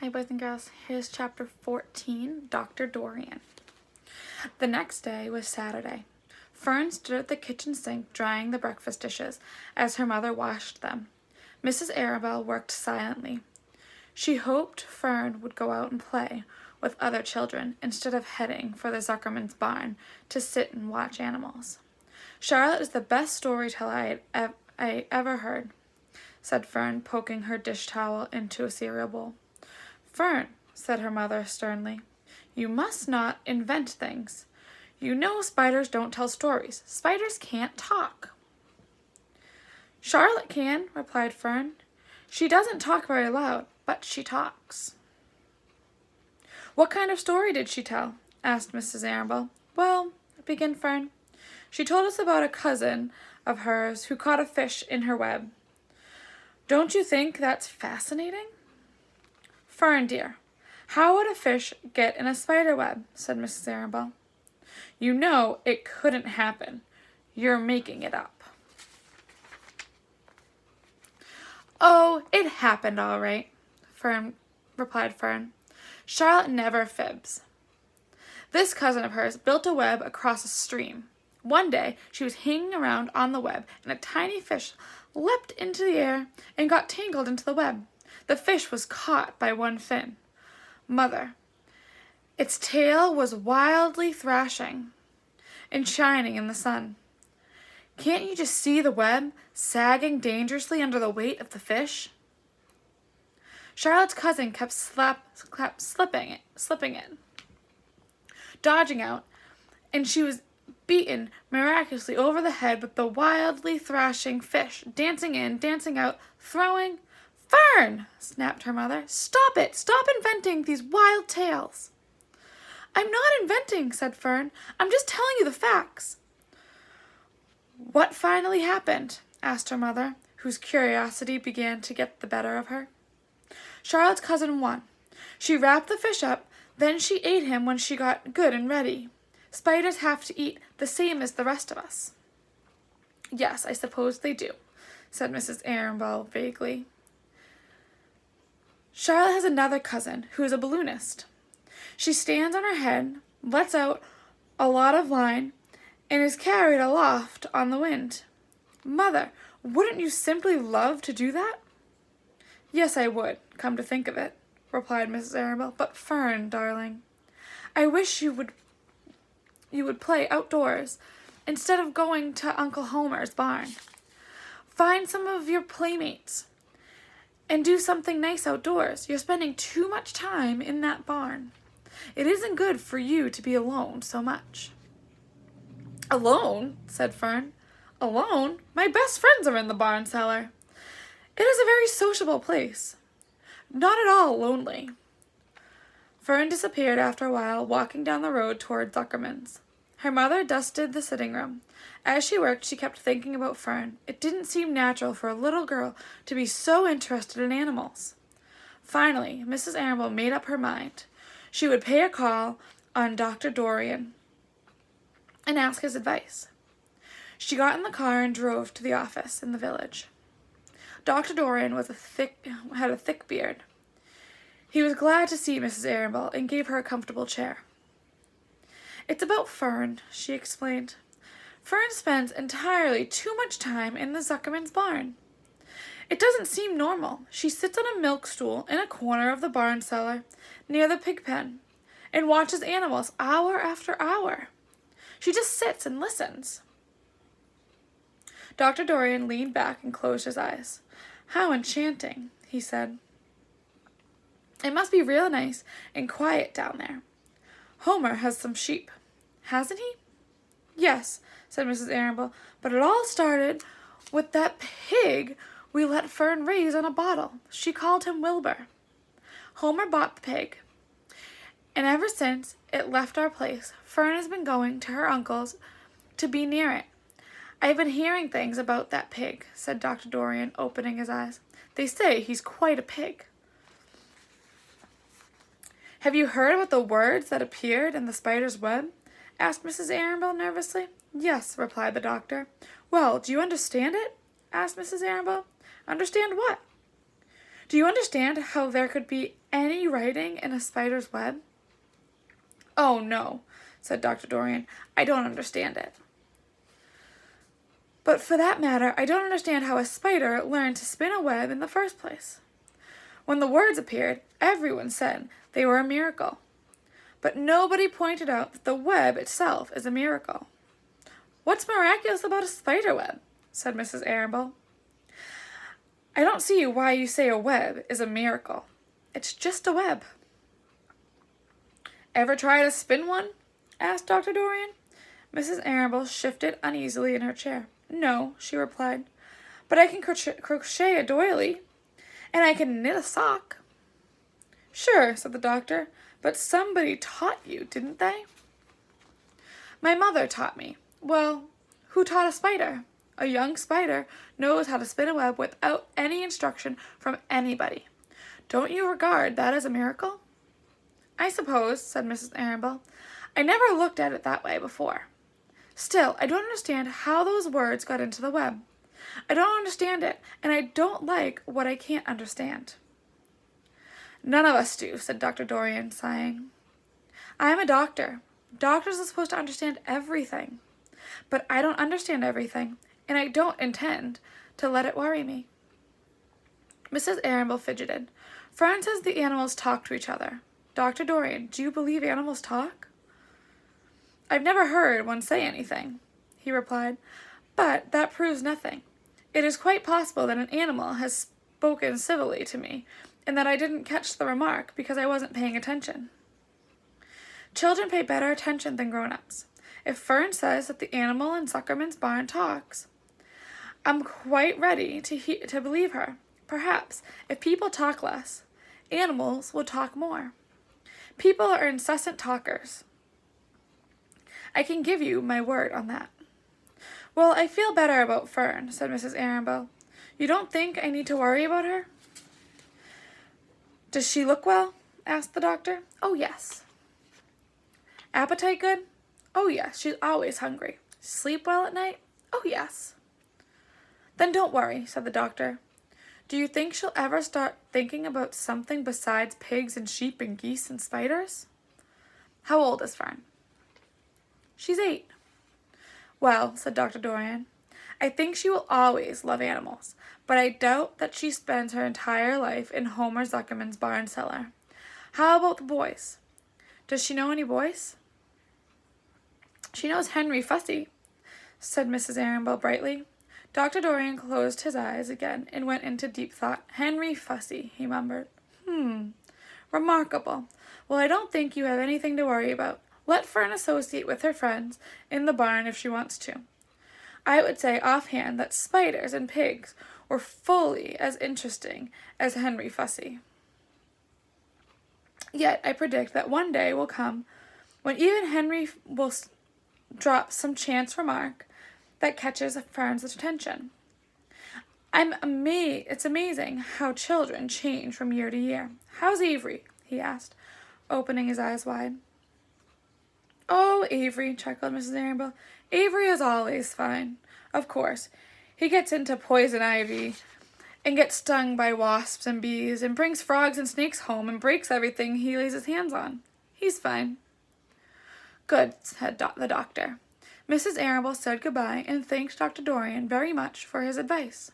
Hi boys and girls, here's chapter 14, Dr. Dorian. The next day was Saturday. Fern stood at the kitchen sink drying the breakfast dishes as her mother washed them. Mrs. Arabelle worked silently. She hoped Fern would go out and play with other children instead of heading for the Zuckerman's barn to sit and watch animals. Charlotte is the best storyteller I ever heard, said Fern, poking her dish towel into a cereal bowl. Fern, said her mother sternly, you must not invent things. You know spiders don't tell stories. Spiders can't talk. Charlotte can, replied Fern. She doesn't talk very loud, but she talks. What kind of story did she tell? Asked Mrs. Arabelle. Well, began Fern. She told us about a cousin of hers who caught a fish in her web. Don't you think that's fascinating? Fern, dear, how would a fish get in a spider web? Said Mrs. Arabelle. You know it couldn't happen. You're making it up. Oh, it happened all right, replied Fern. Charlotte never fibs. This cousin of hers built a web across a stream. One day she was hanging around on the web, and a tiny fish leapt into the air and got tangled into the web. The fish was caught by one fin. Mother, its tail was wildly thrashing and shining in the sun. Can't you just see the web sagging dangerously under the weight of the fish? Charlotte's cousin kept slipping in, dodging out, and she was beaten miraculously over the head with the wildly thrashing fish, dancing in, dancing out, throwing. Fern, snapped her mother. Stop it! Stop inventing these wild tales. I'm not inventing, said Fern. I'm just telling you the facts. What finally happened? Asked her mother, whose curiosity began to get the better of her. Charlotte's cousin won. She wrapped the fish up, then she ate him when she got good and ready. Spiders have to eat the same as the rest of us. Yes, I suppose they do, said Mrs. Arabelle vaguely. Charlotte has another cousin who is a balloonist. She stands on her head, lets out a lot of line, and is carried aloft on the wind. Mother, wouldn't you simply love to do that? Yes, I would, come to think of it, replied Mrs. Arabelle. But Fern, darling, I wish you would play outdoors instead of going to Uncle Homer's barn. Find some of your playmates and do something nice outdoors. You're spending too much time in that barn. It isn't good for you to be alone so much. Alone, said Fern. Alone? My best friends are in the barn cellar. It is a very sociable place. Not at all lonely. Fern disappeared after a while, walking down the road toward Zuckerman's. Her mother dusted the sitting room. As she worked, she kept thinking about Fern. It didn't seem natural for a little girl to be so interested in animals. Finally, Mrs. Arabelle made up her mind. She would pay a call on Dr. Dorian and ask his advice. She got in the car and drove to the office in the village. Dr. Dorian had a thick beard. He was glad to see Mrs. Arabelle and gave her a comfortable chair. It's about Fern, she explained. Fern spends entirely too much time in the Zuckerman's barn. It doesn't seem normal. She sits on a milk stool in a corner of the barn cellar near the pig pen and watches animals hour after hour. She just sits and listens. Dr. Dorian leaned back and closed his eyes. How enchanting, he said. It must be real nice and quiet down there. Homer has some sheep, hasn't he? Yes, said Mrs. Arabelle, but it all started with that pig we let Fern raise on a bottle. She called him Wilbur. Homer bought the pig, and ever since it left our place, Fern has been going to her uncle's to be near it. I've been hearing things about that pig, said Dr. Dorian, opening his eyes. They say he's quite a pig. Have you heard about the words that appeared in the spider's web? Asked Mrs. Arabelle nervously. Yes, replied the doctor. Well, do you understand it? Asked Mrs. Arabelle. Understand what? Do you understand how there could be any writing in a spider's web? Oh, no, said Dr. Dorian. I don't understand it. But for that matter, I don't understand how a spider learned to spin a web in the first place. When the words appeared, everyone said they were a miracle. But nobody pointed out that the web itself is a miracle. What's miraculous about a spider web? Said Mrs. Arable. I don't see why you say a web is a miracle. It's just a web. Ever try to spin one? Asked Dr. Dorian. Mrs. Arable shifted uneasily in her chair. No, she replied, but I can crochet a doily, and I can knit a sock. Sure, said the doctor, but somebody taught you, didn't they? My mother taught me. Well, who taught a spider? A young spider knows how to spin a web without any instruction from anybody. Don't you regard that as a miracle? I suppose, said Mrs. Arable. I never looked at it that way before. Still, I don't understand how those words got into the web. I don't understand it, and I don't like what I can't understand. None of us do, said Dr. Dorian, sighing. I am a doctor. Doctors are supposed to understand everything. But I don't understand everything, and I don't intend to let it worry me. Mrs. Arable fidgeted. Fern says the animals talk to each other. Dr. Dorian, do you believe animals talk? I've never heard one say anything, he replied, but that proves nothing. It is quite possible that an animal has spoken civilly to me, and that I didn't catch the remark because I wasn't paying attention. Children pay better attention than grown-ups. If Fern says that the animal in Zuckerman's barn talks, I'm quite ready to believe her. Perhaps, if people talk less, animals will talk more. People are incessant talkers. I can give you my word on that. Well, I feel better about Fern, said Mrs. Arable. You don't think I need to worry about her? Does she look well? Asked the doctor. Oh, yes. Appetite good? Oh, yes, she's always hungry. Sleep well at night? Oh, yes. Then don't worry, said the doctor. Do you think she'll ever start thinking about something besides pigs and sheep and geese and spiders? How old is Fern? She's 8. Well, said Dr. Dorian, I think she will always love animals, but I doubt that she spends her entire life in Homer Zuckerman's barn cellar. How about the boys? Does she know any boys? She knows Henry Fussy, said Mrs. Arable brightly. Dr. Dorian closed his eyes again and went into deep thought. Henry Fussy, he murmured. Remarkable. Well, I don't think you have anything to worry about. Let Fern associate with her friends in the barn if she wants to. I would say offhand that spiders and pigs were fully as interesting as Henry Fussy. Yet I predict that one day will come when even Henry will drop some chance remark that catches Fern's attention. It's amazing how children change from year to year. How's Avery? He asked, opening his eyes wide. Oh, Avery, chuckled Mrs. Arable. Avery is always fine. Of course, he gets into poison ivy and gets stung by wasps and bees and brings frogs and snakes home and breaks everything he lays his hands on. He's fine. Good, said the doctor. Mrs. Arable said goodbye and thanked Dr. Dorian very much for his advice.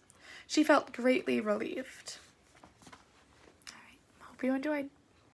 She felt greatly relieved. All right, hope you enjoyed.